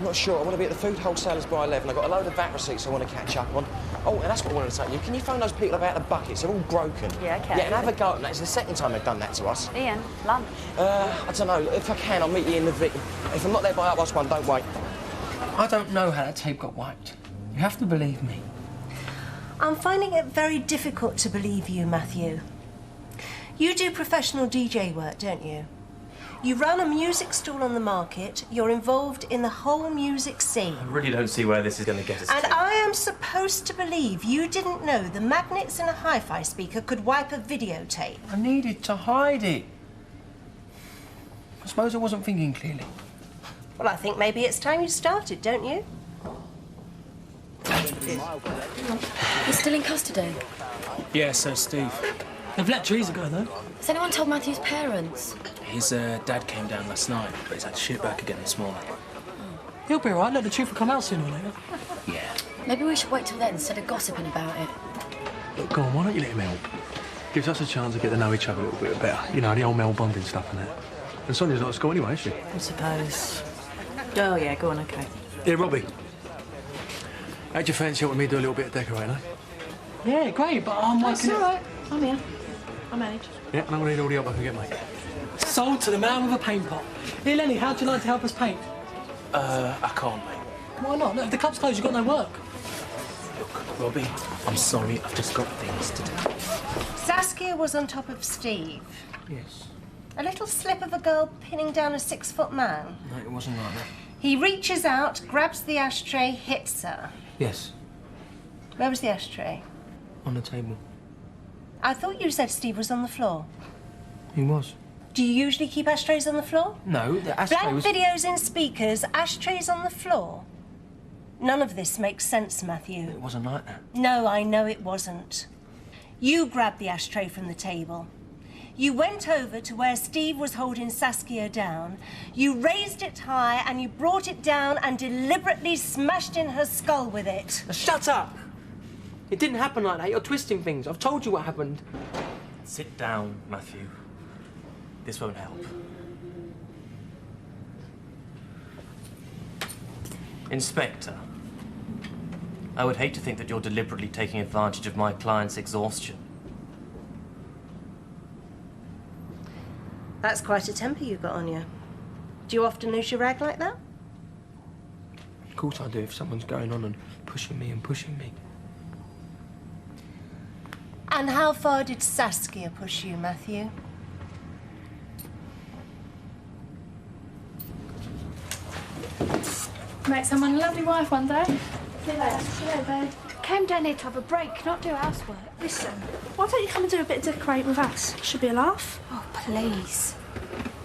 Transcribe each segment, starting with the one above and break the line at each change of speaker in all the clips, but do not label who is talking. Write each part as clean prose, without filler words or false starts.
Not sure. I want to be at the food wholesalers by 11. I've got a load of VAT receipts I want to catch up on. Oh, and that's what I wanted to say to you. Can you phone those people about the buckets? They're all broken.
Yeah, I can.
Yeah, and have a go at that. It's the second time they've done that to us.
Ian, lunch.
I don't know. If I can, I'll meet you in the Vic. If I'm not there by 1:30, don't wait.
I don't know how that tape got wiped. You have to believe me.
I'm finding it very difficult to believe you, Matthew. You do professional DJ work, don't you? You run a music stall on the market. You're involved in the whole music scene.
I really don't see where this is going to get us.
And I am supposed to believe you didn't know the magnets in a hi-fi speaker could wipe a videotape.
I needed to hide it. I suppose I wasn't thinking clearly.
Well, I think maybe it's time you started, don't you?
He's still in custody?
Yeah, so Steve. They've let Teresa go, though.
Has anyone told Matthew's parents?
His dad came down last night, but he's had shit back again this morning.
He'll be all right. Look, the truth will come out sooner or later.
Yeah.
Maybe we should wait till then instead of gossiping about it.
Look, go on, why don't you let him help? Gives us a chance to get to know each other a little bit better. You know, the old male bonding stuff and that. And Sonia's not at school anyway, is she?
I suppose. Oh, yeah, go on, OK.
Yeah, Robbie. How'd you fancy helping me do a little bit of decorating, eh?
Yeah, great, but I'm
That's
making
all right. I'm here. I manage.
Yeah, and I'm gonna need all the help I can get, mate.
Sold to the man with a paint pot. Here, Lenny, how'd you like to help us paint?
I can't, mate.
Why not? Look, if the club's closed, you've got no work.
Look, Robbie, I'm sorry, I've just got things to do.
Saskia was on top of Steve.
Yes.
A little slip of a girl pinning down a 6-foot man.
No, it wasn't like that.
He reaches out, grabs the ashtray, hits her.
Yes.
Where was the ashtray?
On the table.
I thought you said Steve was on the floor.
He was.
Do you usually keep ashtrays on the floor?
No, the ashtray
Blank
was...
videos in speakers, ashtrays on the floor. None of this makes sense, Matthew.
It wasn't like that.
No, I know it wasn't. You grabbed the ashtray from the table. You went over to where Steve was holding Saskia down. You raised it high and you brought it down and deliberately smashed in her skull with it.
Now, shut up! It didn't happen like that. You're twisting things. I've told you what happened.
Sit down, Matthew. This won't help. Inspector, I would hate to think that you're deliberately taking advantage of my client's exhaustion.
That's quite a temper you've got on you. Do you often lose your rag like that?
Of course I do, if someone's going on and pushing me and pushing me.
And how far did Saskia push you, Matthew?
Met someone, a lovely wife one day. Hello, babe. Came down here to have a break, not do housework. Listen, why don't you come and do a bit of decorating with us? Should be a laugh.
Oh, please.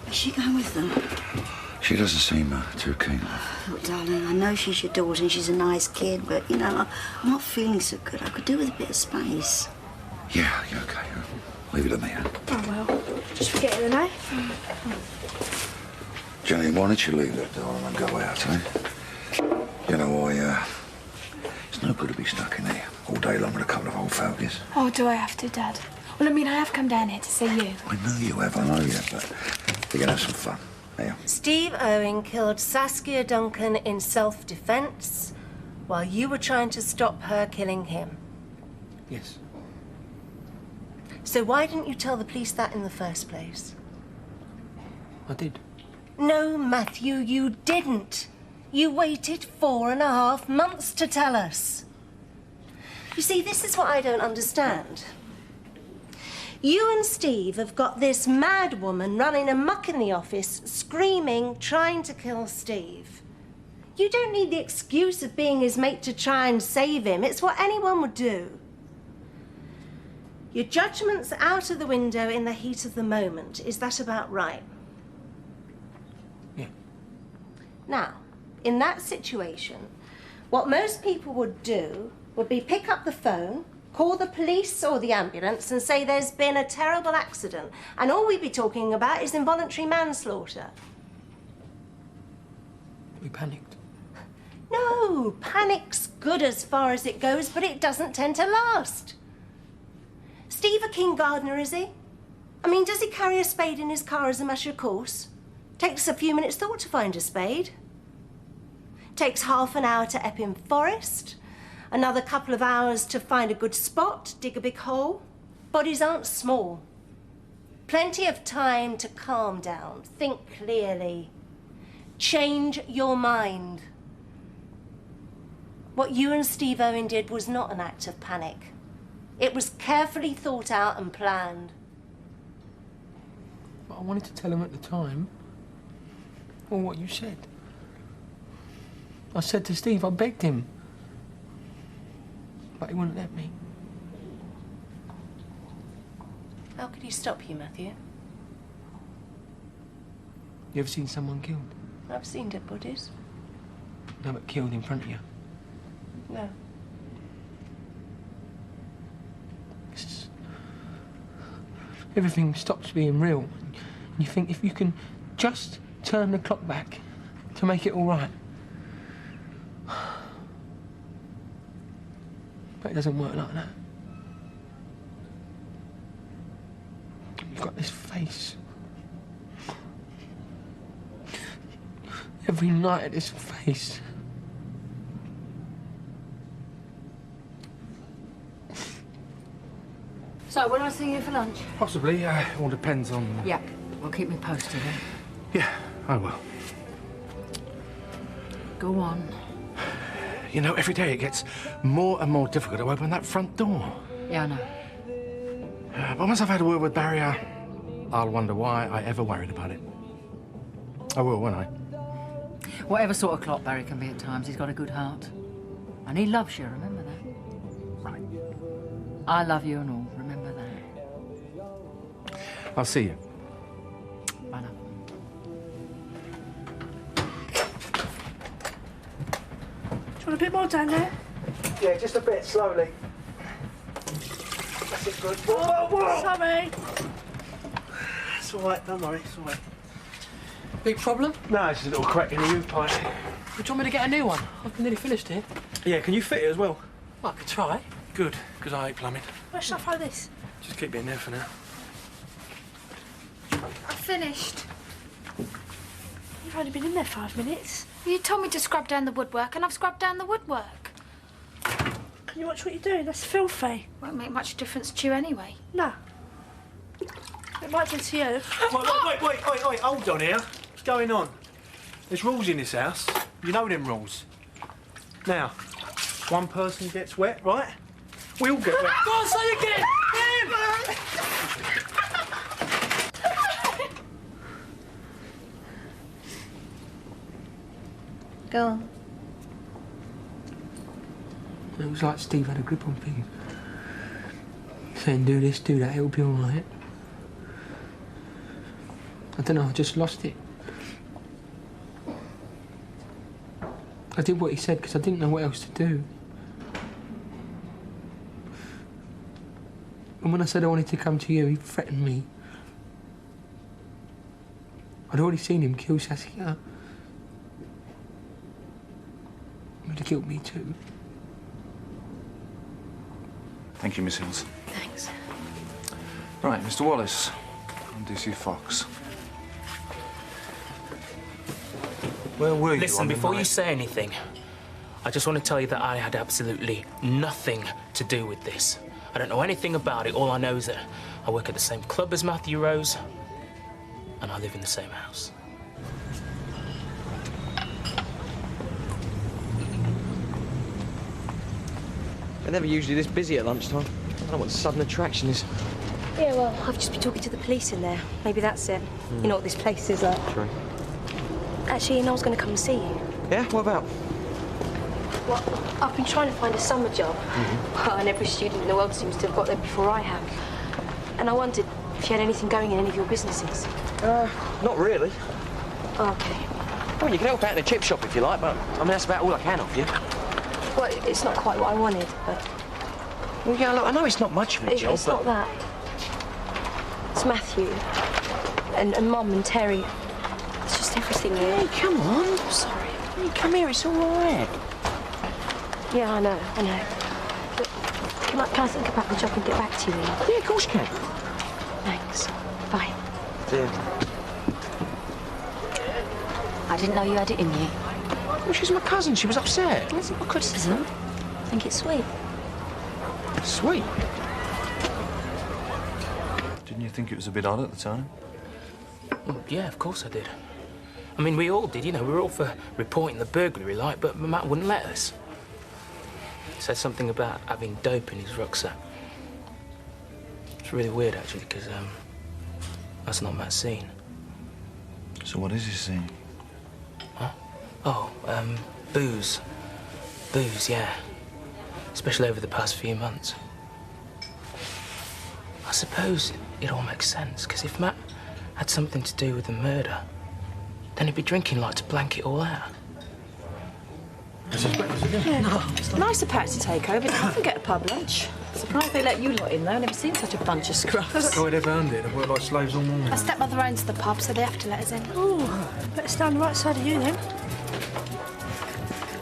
Is she going with them?
She doesn't seem too keen.
Look, darling, I know she's your daughter and she's a nice kid, but, you know, I'm not feeling so good. I could do with a bit of space.
Yeah, okay. Leave it to me, huh?
Oh, well, just forget it then, eh?
Jenny, why don't you leave that door and go out, eh? You know, it's no good to be stuck in here all day long with a couple of old fogies.
Oh, do I have to, Dad? Well, I mean, I have come down here to see you.
I know you have, I know you have, but we're gonna have some fun. Here.
Steve Owen killed Saskia Duncan in self-defense while you were trying to stop her killing him.
Yes.
So why didn't you tell the police that in the first place?
I did.
No, Matthew, you didn't. You waited 4.5 months to tell us. You see, this is what I don't understand. You and Steve have got this mad woman running amok in the office, screaming, trying to kill Steve. You don't need the excuse of being his mate to try and save him. It's what anyone would do. Your judgment's out of the window in the heat of the moment. Is that about right?
Yeah.
Now, in that situation, what most people would do would be pick up the phone, call the police or the ambulance and say there's been a terrible accident, and all we'd be talking about is involuntary manslaughter.
We panicked.
No, panic's good as far as it goes, but it doesn't tend to last. Steve a keen gardener, is he? I mean, does he carry a spade in his car as a matter of course? Takes a few minutes thought to find a spade. Takes half an hour to Epping Forest, another couple of hours to find a good spot, dig a big hole. Bodies aren't small. Plenty of time to calm down, think clearly, change your mind. What you and Steve Owen did was not an act of panic. It was carefully thought out and planned.
But I wanted to tell him at the time all what you said. I said to Steve, I begged him. But he wouldn't let me.
How could he stop you, Matthew?
You ever seen someone killed?
I've seen dead bodies.
No, but killed in front of you.
No.
Everything stops being real. And you think if you can just turn the clock back to make it all right. But it doesn't work like that. You've got this face. Every night, this face.
So, when I see you for lunch?
Possibly. It all depends on...
Yeah, well, keep me posted, eh?
Yeah, I will.
Go on.
You know, every day it gets more and more difficult to open that front door.
Yeah, I know.
But once I've had a word with Barry, I'll wonder why I ever worried about it. I will, won't I?
Whatever sort of clock Barry can be at times, he's got a good heart. And he loves you, remember that?
Right.
I love you and all, remember that.
I'll see you.
Bye now.
Do you want a bit more down there?
Yeah, just a bit, slowly. That's it, good. Whoa, whoa!
Sorry.
It's all right, don't worry, it's all right.
Big problem?
No, it's just a little crack in the roof pipe.
Do you want me to get a new one? I've nearly finished it.
Yeah, can you fit it as well?
Well, I could try.
Good, because I hate plumbing.
Where should I throw this?
Just keep it in there for now.
I've finished. You've only been in there 5 minutes.
You told me to scrub down the woodwork, and I've scrubbed down the woodwork.
Can you watch what you're doing? That's filthy.
Won't make much difference to you anyway.
No. It might do to you.
Wait, hold on here. What's going on? There's rules in this house. You know them rules. Now, one person gets wet, right? We all get wet.
Go on, say it again!
Go on.
It was like Steve had a grip on things. Saying, do this, do that, it'll be all right. I don't know, I just lost it. I did what he said because I didn't know what else to do. And when I said I wanted to come to you, he threatened me. I'd already seen him kill Saskia. He would have killed me too.
Thank you, Miss Hills.
Thanks.
Right, Mr. Wallace. I'm DC Fox. Where were you?
Listen, before you say anything, I just want to tell you that I had absolutely nothing to do with this. I don't know anything about it. All I know is that I work at the same club as Matthew Rose, and I live in the same house.
They're never usually this busy at lunchtime. I don't know what the sudden attraction is.
Yeah, well, I've just been talking to the police in there. Maybe that's it. You know what this place is like.
True.
Actually, I was going to come and see you.
Yeah? What about?
Well, I've been trying to find a summer job. Well, and every student in the world seems to have got there before I have. And I wondered if you had anything going in any of your businesses.
Not really.
Oh, okay.
I mean, you can help out in the chip shop if you like, but I mean, that's about all I can offer you.
Well, it's not quite what I wanted, but...
Well, yeah, look, I know it's not much of a job,
It's
but...
not that. It's Matthew. And Mum and Terry. It's just everything, really.
Hey, come on.
I'm sorry.
Hey, come here, it's all right.
Yeah, I know. But can I think about the job and get back to you, Ian?
Yeah, of course you can.
Thanks. Bye.
See ya.
I didn't know you had it in you.
Well, she's my cousin. She was upset.
That's not a criticism. I think it's sweet.
Sweet?
Didn't you think it was a bit odd at the time?
Well, yeah, of course I did. I mean, we all did, you know. We were all for reporting the burglary, like, but Matt wouldn't let us. He said something about having dope in his rucksack. It's really weird, actually, because that's not Matt's scene.
So what is his scene?
Huh? Oh, booze. Booze, yeah. Especially over the past few months. I suppose it all makes sense, because if Matt had something to do with the murder, then he'd be drinking like to blank it all out.
Nicer patch to take over. Didn't forget a pub lunch. Surprised they let you lot in, though. I've never seen such a bunch of scruffs.
Oh, they've earned it. They've worked like slaves all morning.
My stepmother owns the pub, so they have to let us in.
Oh, better stay on the right side of you, then.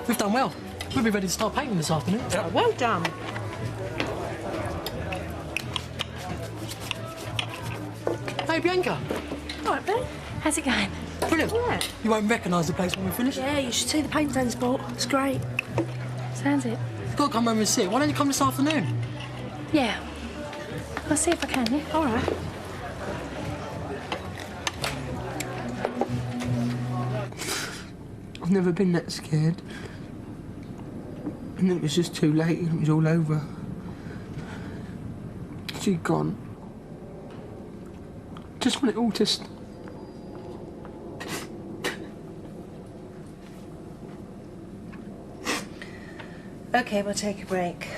We've done well. We'll be ready to start painting this afternoon.
Oh, well done.
Hey, Bianca.
All right, Ben. How's it going?
Brilliant.
Yeah.
You won't recognise the place when we finish.
Yeah, you should see the paint Dan's bought. It's great. Sounds it.
You've got to come over and see it. Why don't you come this afternoon?
Yeah. I'll see if I can, yeah?
All right.
I've never been that scared. And then it was just too late and it was all over. She'd gone. Just want it all to stop.
OK, we'll take a break.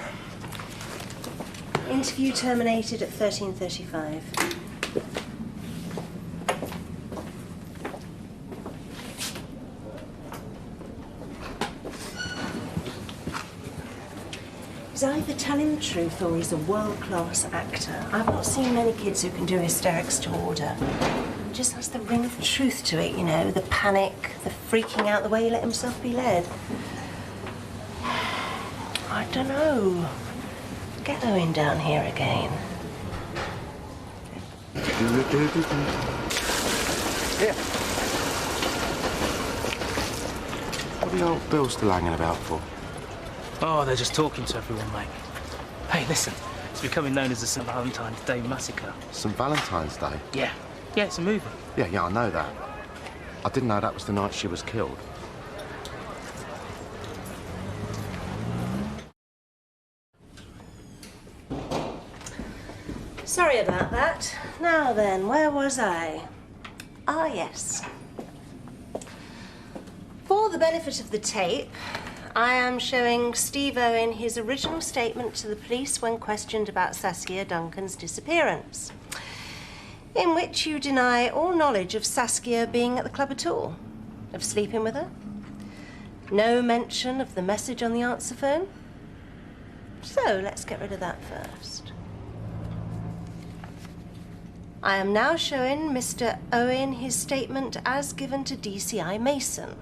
Interview terminated at 13:35. He's either telling the truth or he's a world-class actor. I've not seen many kids who can do hysterics to order. It just has the ring of truth to it, you know, the panic, the freaking out, the way he let himself be led. I don't know. Get Owen down here again.
Here. What are the old bills still hanging about for?
Oh, they're just talking to everyone, mate. Hey, listen. It's becoming known as the St. Valentine's Day Massacre.
St. Valentine's Day?
Yeah. Yeah, it's a movie.
Yeah, I know that. I didn't know that was the night she was killed.
Sorry about that. Now then, where was I? Ah, yes. For the benefit of the tape, I am showing Steve Owen his original statement to the police when questioned about Saskia Duncan's disappearance, in which you deny all knowledge of Saskia being at the club at all, of sleeping with her. No mention of the message on the answer phone. So let's get rid of that first. I am now showing Mr. Owen his statement as given to DCI Mason.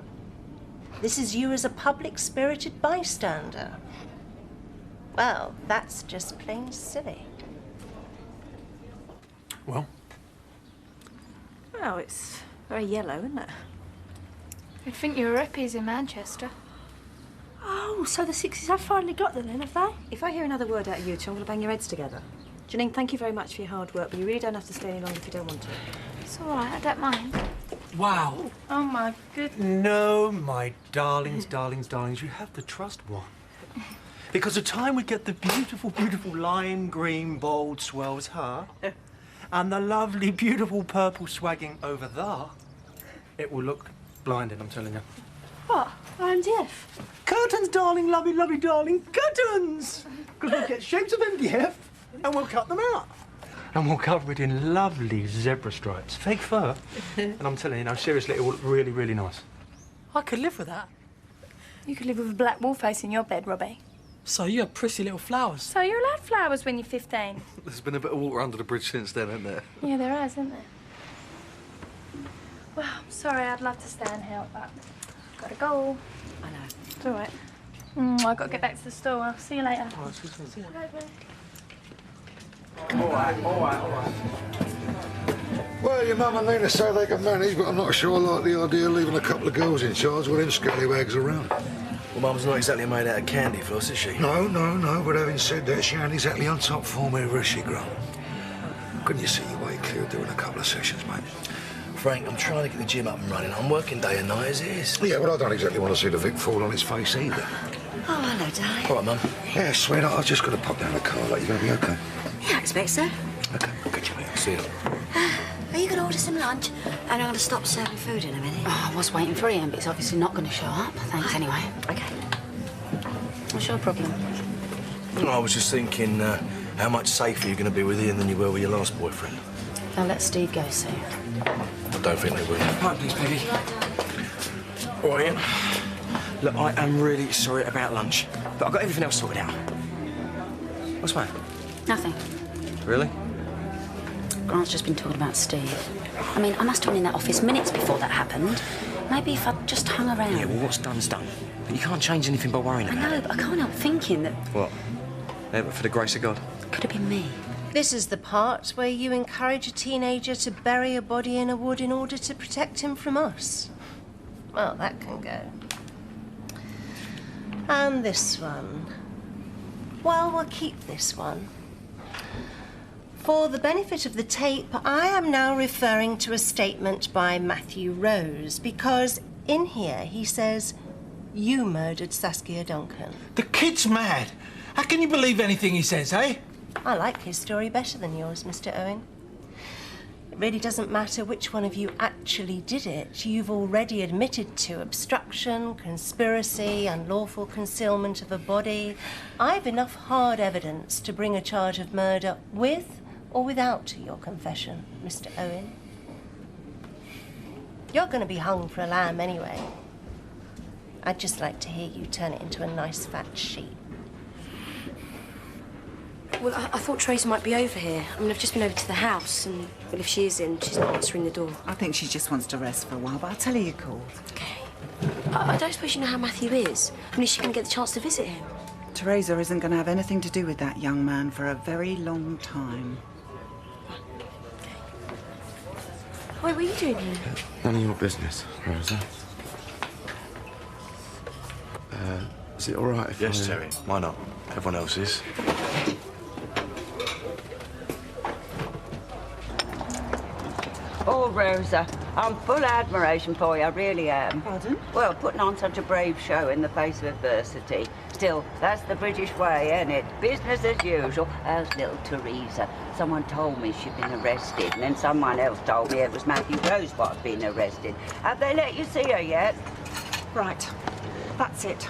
This is you as a public-spirited bystander. Well, that's just plain silly.
Well?
Well, it's very yellow, isn't it?
You'd think you were hippies in Manchester.
Oh, so the 60s have finally got there then, have they? If I hear another word out of you two, I'm going to bang your heads together. Janine, thank you very much for your hard work, but you really don't have to stay any longer if you don't want to.
It's all right, I don't mind.
Wow.
Oh, my goodness.
No, my darlings, darlings, darlings, you have to trust one. Because the time we get the beautiful, beautiful lime green bold swells her, and the lovely, beautiful purple swagging over there, it will look blinding, I'm telling you.
What? IMDF?
Curtains, darling, lovely, lovely, darling, curtains! Because we'll get shapes of MDF, and we'll cut them out. And we'll cover it in lovely zebra stripes, fake fur. And I'm telling you, no, seriously, it will look really, really nice.
I could live with that.
You could live with a black wall face in your bed, Robbie.
So you have prissy little flowers.
So you're allowed flowers when you're 15.
There's been a bit of water under the bridge since then, hasn't there?
Yeah, there has, isn't there? Well, I'm sorry, I'd love to stay and help, but I've got to go.
I know.
It's all right. I've got to get back to the store. I'll see you later.
All right, see you later.
Bye, bye.
All right.
Well, your mum and Nina say they can manage, but I'm not sure I like the idea of leaving a couple of girls in charge with them scallywags around.
Well, Mum's not exactly made out of candy floss, is she?
No, but having said that, she ain't exactly on top form ever, has she, Grant? Couldn't you see your way clear doing a couple of sessions, mate?
Frank, I'm trying to get the gym up and running. I'm working day and night as it is.
Yeah, well, I don't exactly want to see the Vic fall on his face either.
Oh, hello, darling.
All right, Mum.
Yeah, sweetheart, I've just got to pop down the car. Like, you going to be OK?
Yeah, I expect so.
OK, I'll catch you later. See you.
Are you going to order some lunch? And I'm going to stop serving food in a minute.
Oh, I was waiting for Ian, but he's obviously not going to show up. Thanks anyway.
OK.
What's your problem?
Well, I was just thinking how much safer you're going to be with Ian than you were with your last boyfriend.
They'll let Steve go soon.
I don't think they will.
Right, please, Peggy.
All right, Ian.
Look, I am really sorry about lunch, but I've got everything else sorted out. What's the matter?
Nothing.
Really?
Grant's just been talking about Steve. I mean, I must have been in that office minutes before that happened. Maybe if I'd just hung around.
Yeah, well, what's done's done. But you can't change anything by worrying about it.
I know, but I can't help thinking that...
What? Yeah, but for the grace of God.
Could have been me.
This is the part where you encourage a teenager to bury a body in a wood in order to protect him from us. Well, that can go. And this one. Well, we'll keep this one. For the benefit of the tape, I am now referring to a statement by Matthew Rose, because in here he says, you murdered Saskia Duncan.
The kid's mad. How can you believe anything he says, eh?
I like his story better than yours, Mr. Owen. It really doesn't matter which one of you actually did it. You've already admitted to obstruction, conspiracy, unlawful concealment of a body. I've enough hard evidence to bring a charge of murder with or without your confession, Mr. Owen. You're going to be hung for a lamb anyway. I'd just like to hear you turn it into a nice fat sheep.
Well, I thought Teresa might be over here. I mean, I've just been over to the house, and well, if she is in, she's not answering the door.
I think she just wants to rest for a while, but I'll tell her you called.
Okay. I don't suppose you know how Matthew is. I mean, is she going to get the chance to visit him?
Teresa isn't going to have anything to do with that young man for a very long time.
Wait, what are you doing here?
None of your business, Rosa. Is it all right if
Yes, Terry. Why not? Everyone else is.
Oh, Rosa, I'm full admiration for you, I really am.
Pardon?
Well, putting on such a brave show in the face of adversity. Still, that's the British way, ain't it? Business as usual. How's little Teresa? Someone told me she'd been arrested, and then someone else told me it was Matthew Rose what's been arrested. Have they let you see her yet?
Right. That's it.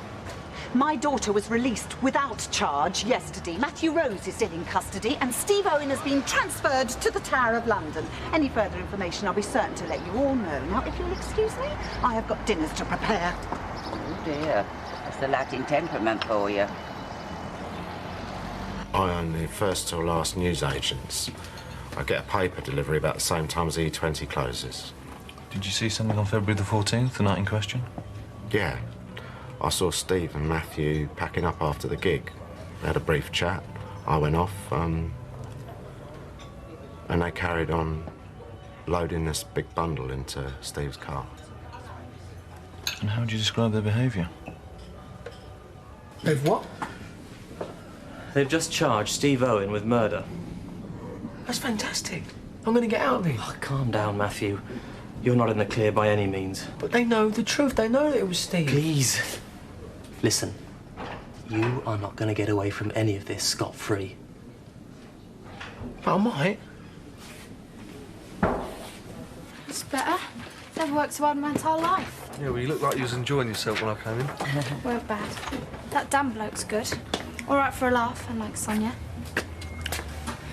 My daughter was released without charge yesterday. Matthew Rose is still in custody, and Steve Owen has been transferred to the Tower of London. Any further information, I'll be certain to let you all know. Now, if you'll excuse me, I have got dinners to prepare.
Oh, dear. That's the Latin temperament for you.
I own the first till last newsagents. I get a paper delivery about the same time as E20 closes.
Did you see something on February the 14th, the night in question?
Yeah. I saw Steve and Matthew packing up after the gig. They had a brief chat. I went off, and they carried on loading this big bundle into Steve's car.
And how would you describe their behaviour?
They've what?
They've just charged Steve Owen with murder.
That's fantastic. I'm going to get out of here.
Oh, calm down, Matthew. You're not in the clear by any means.
But they know the truth. They know that it was Steve.
Please. Listen, you are not going to get away from any of this scot-free.
But I might.
It's better. Never worked so hard in my entire life.
Yeah, well, you looked like you was enjoying yourself when I came in.
Weren't bad. That damn bloke's good. All right for a laugh, unlike Sonia.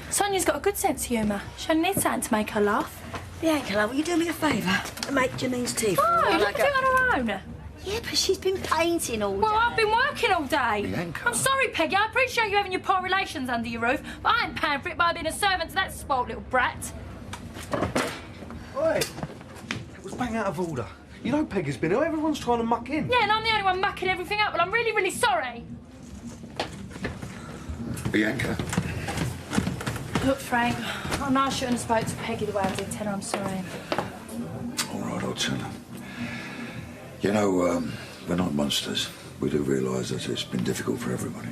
Sonia's got a good sense of humour. She only needs something to make her laugh.
Bianca, love, will you do me a favour? Make Janine's tea for
Oh,
her.
you didn't do it on her own?
Yeah, but she's been painting all day.
Well, I've been working all day.
Bianca.
I'm sorry, Peggy. I appreciate you having your poor relations under your roof, but I ain't paying for it by being a servant to that spoilt little brat.
Oi! It was bang out of order. You know Peggy's been ill. Everyone's trying to muck in.
Yeah, and I'm the only one mucking everything up, but I'm really, really sorry.
Bianca.
Look, Frank, I know I shouldn't have spoke to Peggy the way I did. Tell her I'm sorry.
All right, I'll tell her. You know, we're not monsters. We do realise that it's been difficult for everybody.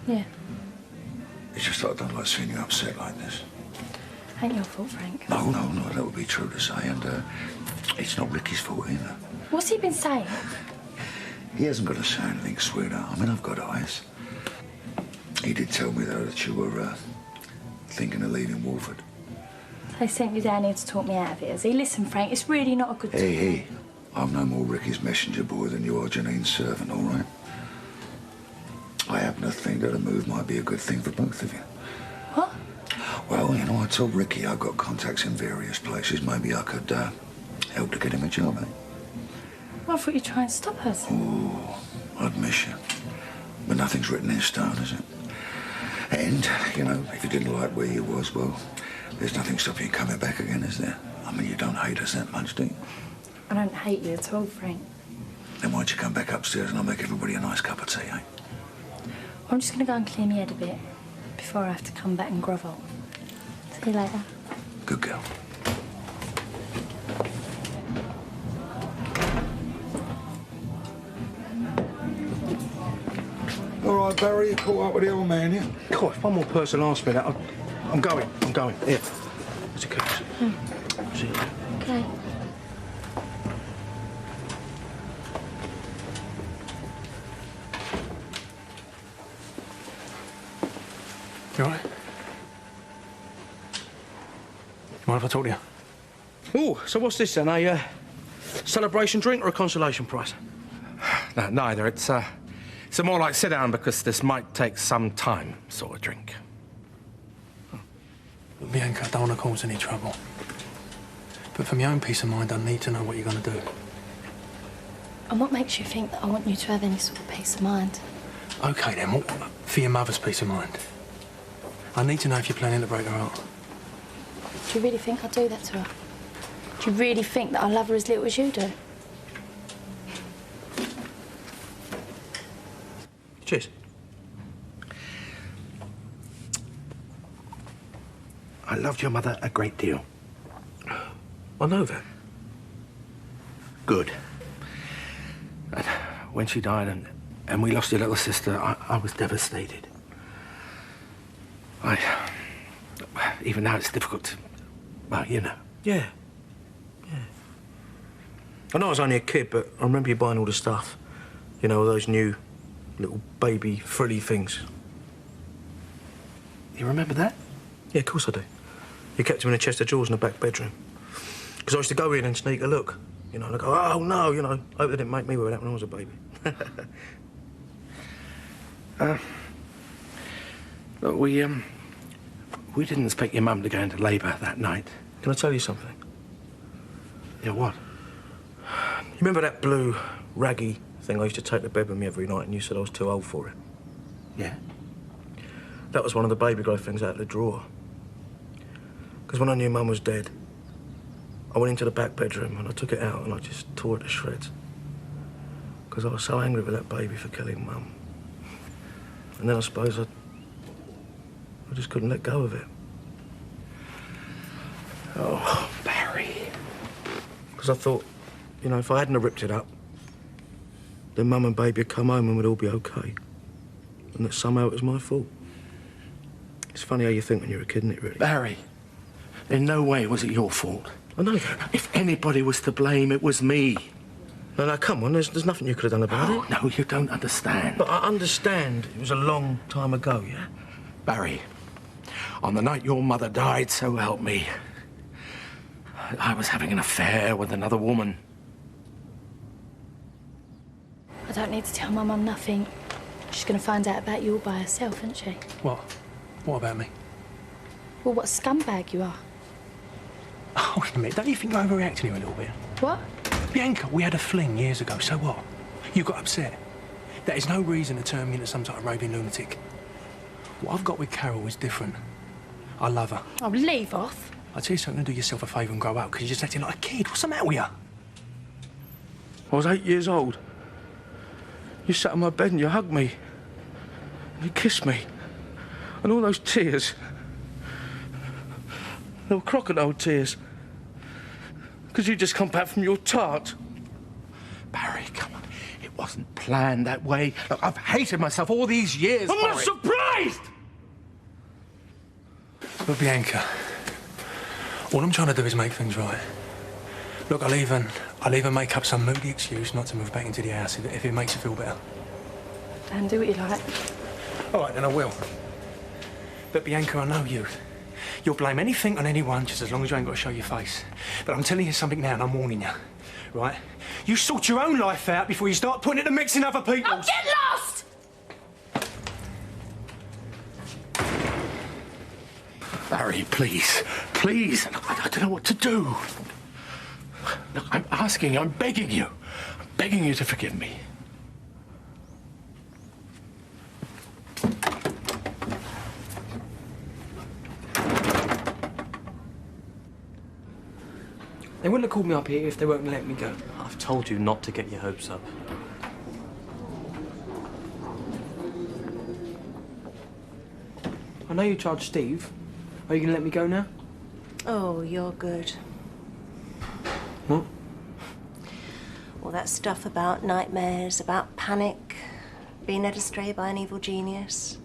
Yeah.
It's just that I don't like seeing you upset like this.
Ain't your fault, Frank.
No, that would be true to say, and it's not Ricky's fault either.
What's he been saying?
He hasn't got to say anything, sweetheart. I mean, I've got eyes. He did tell me, though, that you were thinking of leaving Wolford.
They sent you down here to talk me out of it, has he? Listen, Frank, it's really not a good time.
Hey, I'm no more Ricky's messenger boy than you are Janine's servant, all right? I happen to think that a move might be a good thing for both of you.
What?
Well, you know, I told Ricky I've got contacts in various places. Maybe I could help to get him a job, eh?
Well, I thought you'd try and stop us.
Oh, I'd miss you. But nothing's written in stone, is it? And, you know, if you didn't like where you was, well, there's nothing stopping you coming back again, is there? I mean, you don't hate us that much, do you?
I don't hate you at all, Frank.
Then why don't you come back upstairs and I'll make everybody a nice cup of tea, eh?
I'm just going to go and clear my head a bit before I have to come back and grovel. See you later.
Good girl. All right, Barry, you caught up with the old man, yeah?
God, if one more person asks me that, I'm going. Here. There's a case. See you later.
Okay.
You all right? Mind if I talk to you?
Oh, so what's this then? A celebration drink or a consolation prize?
No, neither. It's more like sit down because this might take some time sort of drink.
Look, Bianca, I don't want to cause any trouble. But for my own peace of mind, I need to know what you're going to do.
And what makes you think that I want you to have any sort of peace of mind?
OK, then, what, for your mother's peace of mind, I need to know if you're planning to break her heart.
Do you really think I'll do that to her? Do you really think that I love her as little as you do?
Cheers.
I loved your mother a great deal.
I know that.
Good. And when she died and we lost your little sister, I was devastated. Even now it's difficult to... Well, you know.
Yeah. I know I was only a kid, but I remember you buying all the stuff. You know, all those new little baby frilly things.
You remember that?
Yeah, of course I do. You kept them in a chest of drawers in the back bedroom. Because I used to go in and sneak a look. You know, and I go, oh, no, you know, hope they didn't make me wear that when I was a baby.
Look, we didn't expect your mum to go into labour that night.
Can I tell you something?
Yeah, what?
You remember that blue, raggy thing I used to take to bed with me every night and you said I was too old for it?
Yeah?
That was one of the baby grow things out of the drawer. Because when I knew Mum was dead, I went into the back bedroom and I took it out and I just tore it to shreds. Because I was so angry with that baby for killing Mum. And then I suppose I just couldn't let go of it.
Oh, Barry.
Because I thought, you know, if I hadn't have ripped it up, then Mum and Baby would come home and we'd all be OK. And that somehow it was my fault. It's funny how you think when you're a kid, isn't it, really?
Barry, in no way was it your fault.
I know that.
If anybody was to blame, it was me.
No, come on, there's nothing you could have done about it.
No, you don't understand.
But I understand it was a long time ago, yeah?
Barry, on the night your mother died, so help me, I was having an affair with another woman.
I don't need to tell my mum nothing. She's going to find out about you all by herself, isn't she?
What? What about me?
Well, what a scumbag you are.
Oh, wait a minute. Don't you think you're overreacting here a little bit?
What?
Bianca, we had a fling years ago, so what? You got upset. That is no reason to turn me into some sort of raving lunatic. What I've got with Carol is different. I love her.
Oh, leave off.
I tell you something, do yourself a favour and grow up, because you're just acting like a kid. What's the matter with you?
I was 8 years old. You sat on my bed and you hugged me. And you kissed me. And all those tears. They were crocodile tears. Because you just come back from your tart.
Barry, come on. It wasn't planned that way. Look, I've hated myself all these years.
I'm not surprised!
Look, Bianca, all I'm trying to do is make things right. Look, I'll even make up some moody excuse not to move back into the house if it makes you feel better.
Dan, do what you like.
All right, then I will. But Bianca, I know you. You'll blame anything on anyone just as long as you ain't got to show your face. But I'm telling you something now and I'm warning you, right? You sort your own life out before you start putting it to mixing other people's.
Oh, get lost!
Barry, please. Please. I don't know what to do. Look, I'm asking you, I'm begging you. I'm begging you to forgive me.
They wouldn't have called me up here if they weren't going to let me go.
I've told you not to get your hopes up.
I know you charged Steve. Are you going to let me go now?
Oh, you're good.
What?
All that stuff about nightmares, about panic, being led astray by an evil genius,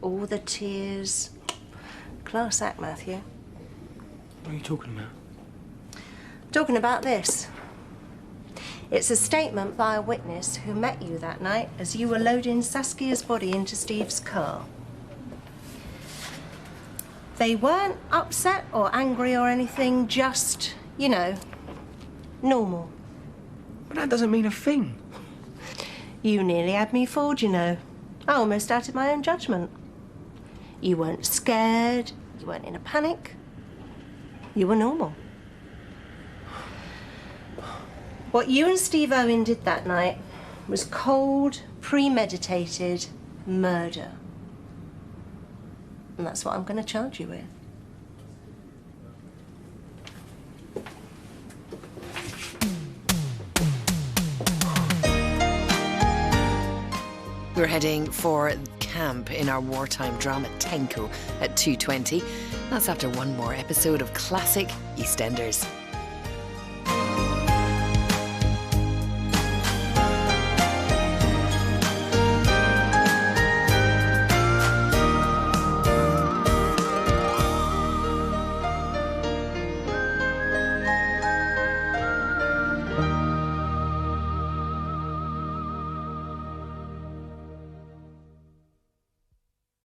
all the tears. Class act, Matthew.
What are you talking about?
Talking about this. It's a statement by a witness who met you that night as you were loading Saskia's body into Steve's car. They weren't upset or angry or anything, just, you know, normal.
But that doesn't mean a thing.
You nearly had me fooled, you know. I almost doubted my own judgment. You weren't scared, you weren't in a panic. You were normal. What you and Steve Owen did that night was cold, premeditated murder. And that's what I'm going to charge you with.
We're heading for camp in our wartime drama Tenko at 2:20. That's after one more episode of classic EastEnders.